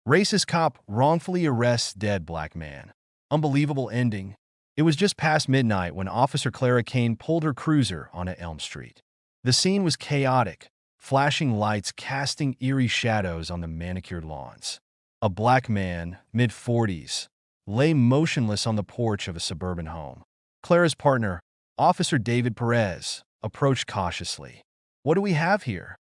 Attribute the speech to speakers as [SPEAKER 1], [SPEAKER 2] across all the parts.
[SPEAKER 1] Racist cop wrongfully arrests dead black man. Unbelievable ending. It was just past midnight when Officer Clara Kane pulled her cruiser onto Elm Street. The scene was chaotic, flashing lights casting eerie shadows on the manicured lawns. A black man, mid-40s, lay motionless on the porch of a suburban home. Clara's partner, Officer David Perez, approached cautiously. "What do we have here?"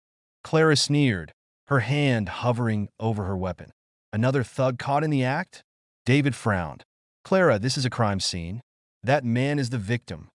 [SPEAKER 1] Clara sneered, her hand hovering over her weapon. "Another thug caught in the act?" David frowned. "Clara, this is a crime scene. That man is the victim."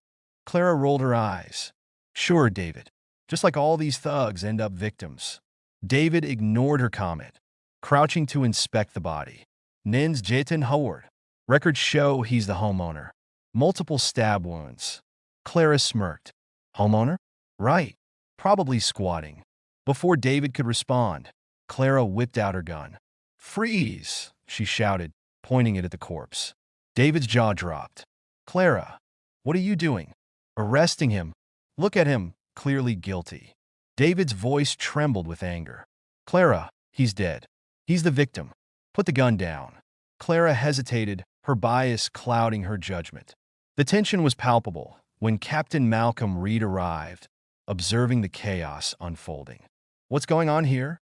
[SPEAKER 1] Clara rolled her eyes. "Sure, David. Just like all these thugs end up victims." David ignored her comment, crouching to inspect the body. "Nins Jayton Howard. Records show he's the homeowner. Multiple stab wounds." Clara smirked. "Homeowner? Right. Probably squatting." Before David could respond, Clara whipped out her gun. "Freeze!" she shouted, pointing it at the corpse. David's jaw dropped. "Clara, what are you doing?" "Arresting him. Look at him, clearly guilty." David's voice trembled with anger. "Clara, he's dead. He's the victim. Put the gun down." Clara hesitated, her bias clouding her judgment. The tension was palpable when Captain Malcolm Reed arrived, observing the chaos unfolding. "What's going on here?"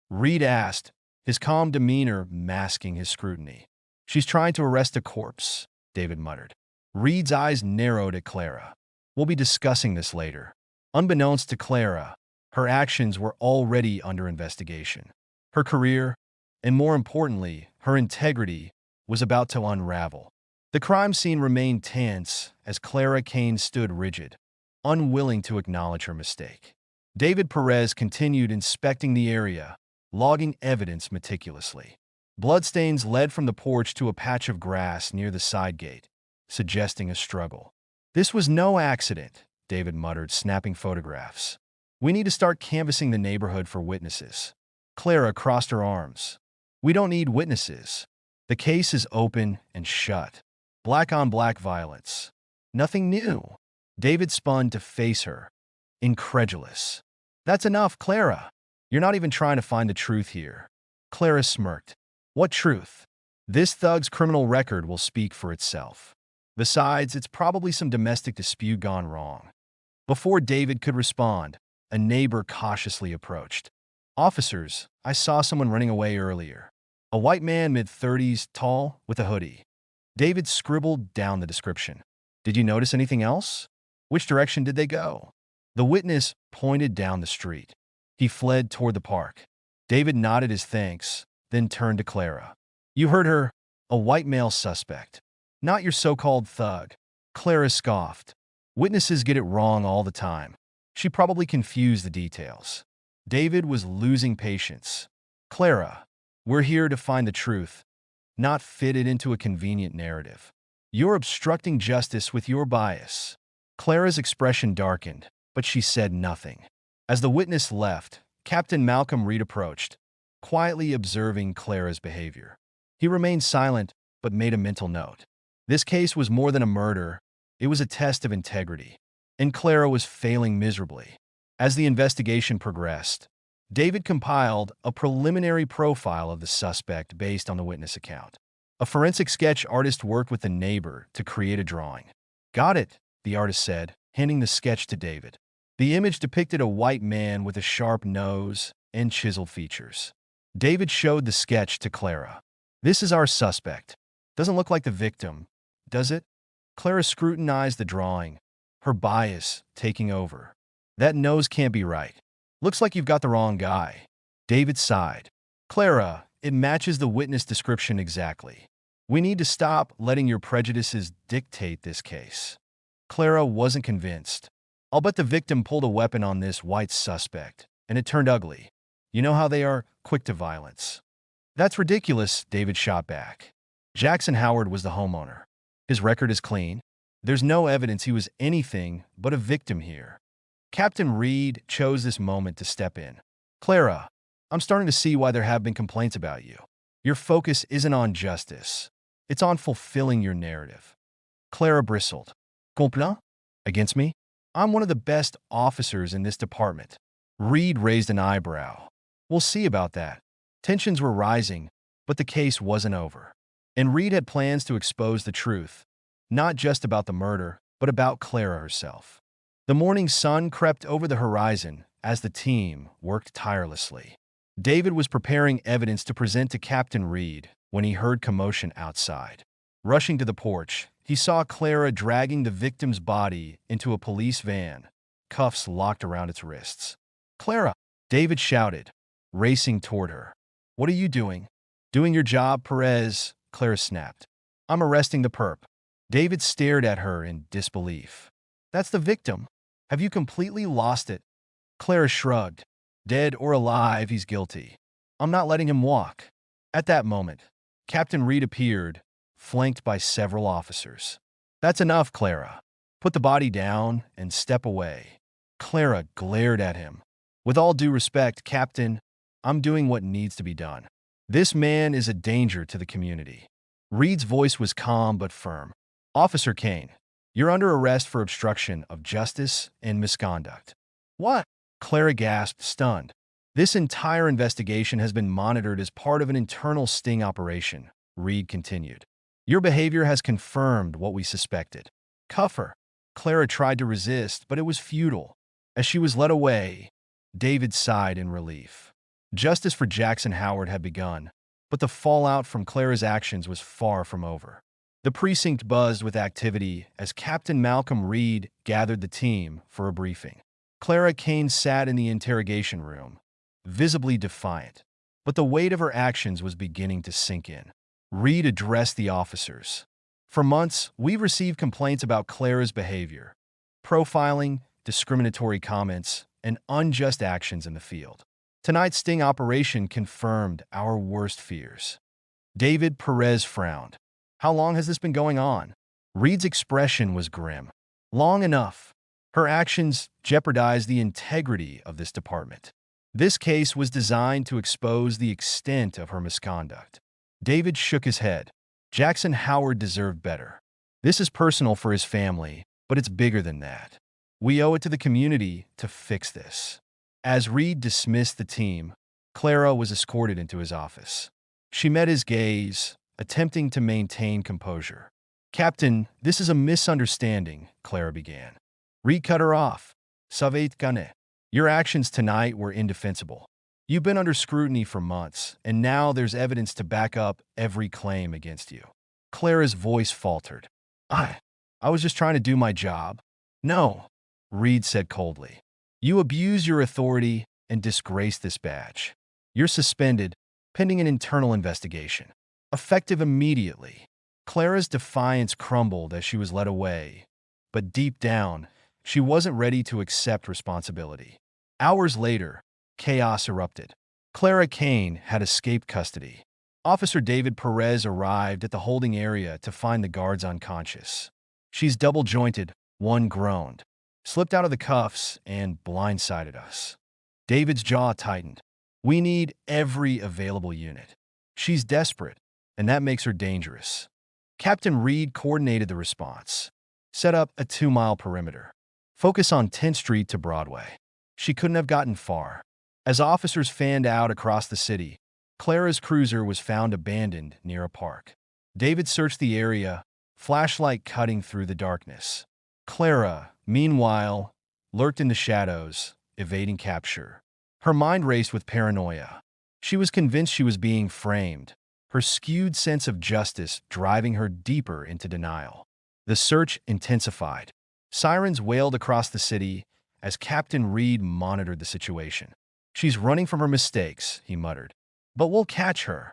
[SPEAKER 1] Reed asked, his calm demeanor masking his scrutiny. "She's trying to arrest a corpse," David muttered. Reed's eyes narrowed at Clara. "We'll be discussing this later." Unbeknownst to Clara, her actions were already under investigation. Her career, and more importantly, her integrity, was about to unravel. The crime scene remained tense as Clara Kane stood rigid, unwilling to acknowledge her mistake. David Perez continued inspecting the area, logging evidence meticulously. Bloodstains led from the porch to a patch of grass near the side gate, suggesting a struggle. "This was no accident," David muttered, snapping photographs. "We need to start canvassing the neighborhood for witnesses." Clara crossed her arms. "We don't need witnesses. The case is open and shut. Black-on-black violence. Nothing new." David spun to face her, incredulous. "That's enough, Clara. You're not even trying to find the truth here." Clara smirked. "What truth? This thug's criminal record will speak for itself. Besides, it's probably some domestic dispute gone wrong." Before David could respond, a neighbor cautiously approached. "Officers, I saw someone running away earlier. A white man, mid-30s, tall, with a hoodie." David scribbled down the description. "Did you notice anything else? Which direction did they go?" The witness pointed down the street. "He fled toward the park." David nodded his thanks, then turned to Clara. "You heard her. A white male suspect. Not your so-called thug." Clara scoffed. "Witnesses get it wrong all the time. She probably confused the details." David was losing patience. "Clara, we're here to find the truth, not fit it into a convenient narrative. You're obstructing justice with your bias." Clara's expression darkened, but she said nothing. As the witness left, Captain Malcolm Reed approached, quietly observing Clara's behavior. He remained silent, but made a mental note. This case was more than a murder. It was a test of integrity. And Clara was failing miserably. As the investigation progressed, David compiled a preliminary profile of the suspect based on the witness account. A forensic sketch artist worked with a neighbor to create a drawing. "Got it," the artist said, handing the sketch to David. The image depicted a white man with a sharp nose and chiseled features. David showed the sketch to Clara. "This is our suspect. Doesn't look like the victim, does it?" Clara scrutinized the drawing, her bias taking over. "That nose can't be right. Looks like you've got the wrong guy." David sighed. "Clara, it matches the witness description exactly. We need to stop letting your prejudices dictate this case." Clara wasn't convinced. "I'll bet the victim pulled a weapon on this white suspect, and it turned ugly. You know how they are, quick to violence." "That's ridiculous," David shot back. "Jackson Howard was the homeowner. His record is clean. There's no evidence he was anything but a victim here." Captain Reed chose this moment to step in. "Clara, I'm starting to see why there have been complaints about you. Your focus isn't on justice. It's on fulfilling your narrative." Clara bristled. "Complaint? Against me? I'm one of the best officers in this department." Reed raised an eyebrow. "We'll see about that." Tensions were rising, But the case wasn't over. And Reed had plans to expose the truth, not just about the murder, but about Clara herself. The morning sun crept over the horizon as the team worked tirelessly. David was preparing evidence to present to Captain Reed when he heard commotion outside. Rushing to the porch, he saw Clara dragging the victim's body into a police van, cuffs locked around its wrists. "Clara!" David shouted, racing toward her. "What are you doing?" "Doing your job, Perez," Clara snapped. "I'm arresting the perp." David stared at her in disbelief. "That's the victim. Have you completely lost it?" Clara shrugged. "Dead or alive, he's guilty. I'm not letting him walk." At that moment, Captain Reed appeared, flanked by several officers. "That's enough, Clara. Put the body down and step away." Clara glared at him. "With all due respect, Captain, I'm doing what needs to be done. This man is a danger to the community." Reed's voice was calm but firm. "Officer Kane, you're under arrest for obstruction of justice and misconduct." "What?" Clara gasped, stunned. "This entire investigation has been monitored as part of an internal sting operation," Reed continued. "Your behavior has confirmed what we suspected." "Cuff her." Clara tried to resist, but it was futile. As she was led away, David sighed in relief. Justice for Jackson Howard had begun, but the fallout from Clara's actions was far from over. The precinct buzzed with activity as Captain Malcolm Reed gathered the team for a briefing. Clara Kane sat in the interrogation room, visibly defiant, but the weight of her actions was beginning to sink in. Reed addressed the officers. "For months, we've received complaints about Clara's behavior, profiling, discriminatory comments, and unjust actions in the field. Tonight's sting operation confirmed our worst fears." David Perez frowned. "How long has this been going on?" Reed's expression was grim. "Long enough. Her actions jeopardized the integrity of this department. This case was designed to expose the extent of her misconduct." David shook his head. "Jackson Howard deserved better. This is personal for his family, but it's bigger than that. We owe it to the community to fix this." As Reed dismissed the team, Clara was escorted into his office. She met his gaze, attempting to maintain composure. "Captain, this is a misunderstanding," Clara began. Reed cut her off. "Savait gane. Your actions tonight were indefensible. You've been under scrutiny for months, and now there's evidence to back up every claim against you." Clara's voice faltered. I was just trying to do my job." "No," Reed said coldly. "You abused your authority and disgraced this badge. You're suspended, pending an internal investigation. Effective immediately." Clara's defiance crumbled as she was led away, but deep down, she wasn't ready to accept responsibility. Hours later, chaos erupted. Clara Kane had escaped custody. Officer David Perez arrived at the holding area to find the guards unconscious. "She's double-jointed," one groaned, "slipped out of the cuffs and blindsided us." David's jaw tightened. "We need every available unit. She's desperate, and that makes her dangerous." Captain Reed coordinated the response. "Set up a 2-mile perimeter. Focus on 10th Street to Broadway." She couldn't have gotten far. As officers fanned out across the city, Clara's cruiser was found abandoned near a park. David searched the area, flashlight cutting through the darkness. Clara, meanwhile, lurked in the shadows, evading capture. Her mind raced with paranoia. She was convinced she was being framed, her skewed sense of justice driving her deeper into denial. The search intensified. Sirens wailed across the city as Captain Reed monitored the situation. "She's running from her mistakes," he muttered. "But we'll catch her."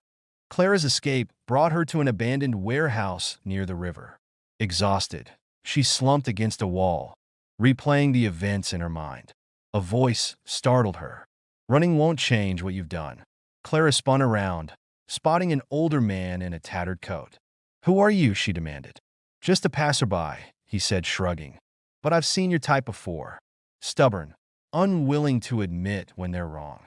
[SPEAKER 1] Clara's escape brought her to an abandoned warehouse near the river. Exhausted, she slumped against a wall, replaying the events in her mind. A voice startled her. "Running won't change what you've done." Clara spun around, spotting an older man in a tattered coat. "Who are you?" she demanded. "Just a passerby," he said, shrugging. "But I've seen your type before. Stubborn, unwilling to admit when they're wrong."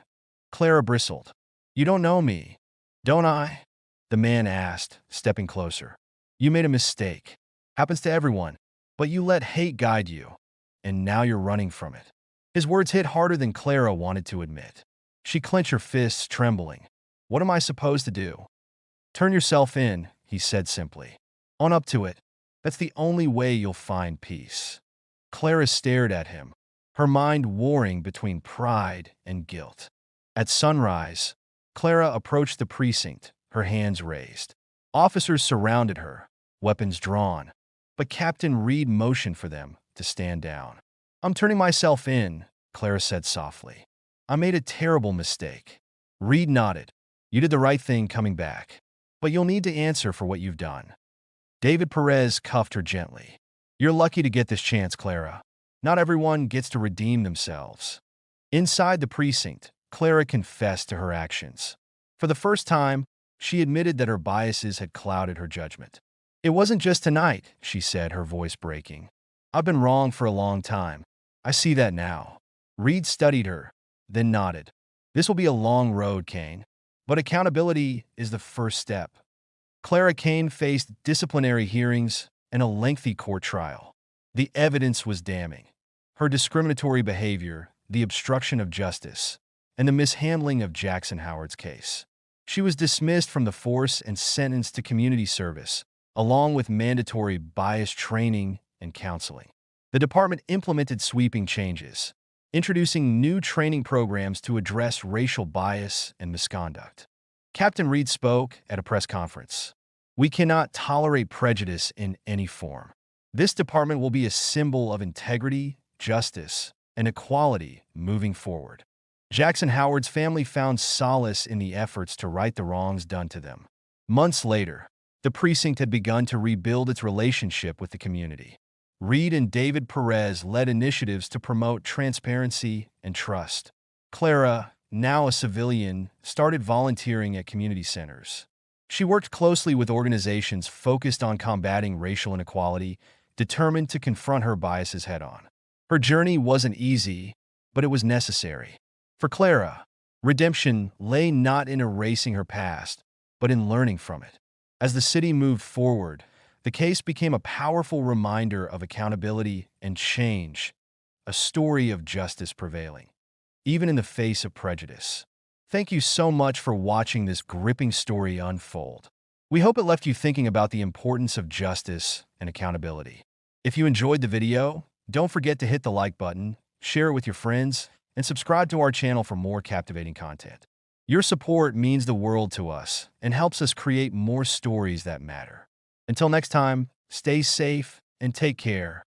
[SPEAKER 1] Clara bristled. "You don't know me, don't I?" the man asked, stepping closer. "You made a mistake. Happens to everyone. But you let hate guide you, and now you're running from it." His words hit harder than Clara wanted to admit. She clenched her fists, trembling. "What am I supposed to do?" Turn yourself in, he said simply. Own up to it. That's the only way you'll find peace. Clara stared at him, her mind warring between pride and guilt. At sunrise, Clara approached the precinct, her hands raised. Officers surrounded her, weapons drawn, but Captain Reed motioned for them to stand down. I'm turning myself in, Clara said softly. I made a terrible mistake. Reed nodded. You did the right thing coming back, but you'll need to answer for what you've done. David Perez cuffed her gently. You're lucky to get this chance, Clara. Not everyone gets to redeem themselves. Inside the precinct, Clara confessed to her actions. For the first time, she admitted that her biases had clouded her judgment. It wasn't just tonight, she said, her voice breaking. I've been wrong for a long time. I see that now. Reed studied her, then nodded. This will be a long road, Kane, but accountability is the first step. Clara Kane faced disciplinary hearings and a lengthy court trial. The evidence was damning. Her discriminatory behavior, the obstruction of justice, and the mishandling of Jackson Howard's case. She was dismissed from the force and sentenced to community service, along with mandatory bias training and counseling. The department implemented sweeping changes, introducing new training programs to address racial bias and misconduct. Captain Reed spoke at a press conference. We cannot tolerate prejudice in any form. This department will be a symbol of integrity, justice, and equality moving forward. Jackson Howard's family found solace in the efforts to right the wrongs done to them. Months later, the precinct had begun to rebuild its relationship with the community. Reed and David Perez led initiatives to promote transparency and trust. Clara, now a civilian, started volunteering at community centers. She worked closely with organizations focused on combating racial inequality, determined to confront her biases head-on. Her journey wasn't easy, but it was necessary. For Clara, redemption lay not in erasing her past, but in learning from it. As the city moved forward, the case became a powerful reminder of accountability and change, a story of justice prevailing, even in the face of prejudice. Thank you so much for watching this gripping story unfold. We hope it left you thinking about the importance of justice and accountability. If you enjoyed the video, don't forget to hit the like button, share it with your friends, and subscribe to our channel for more captivating content. Your support means the world to us and helps us create more stories that matter. Until next time, stay safe and take care.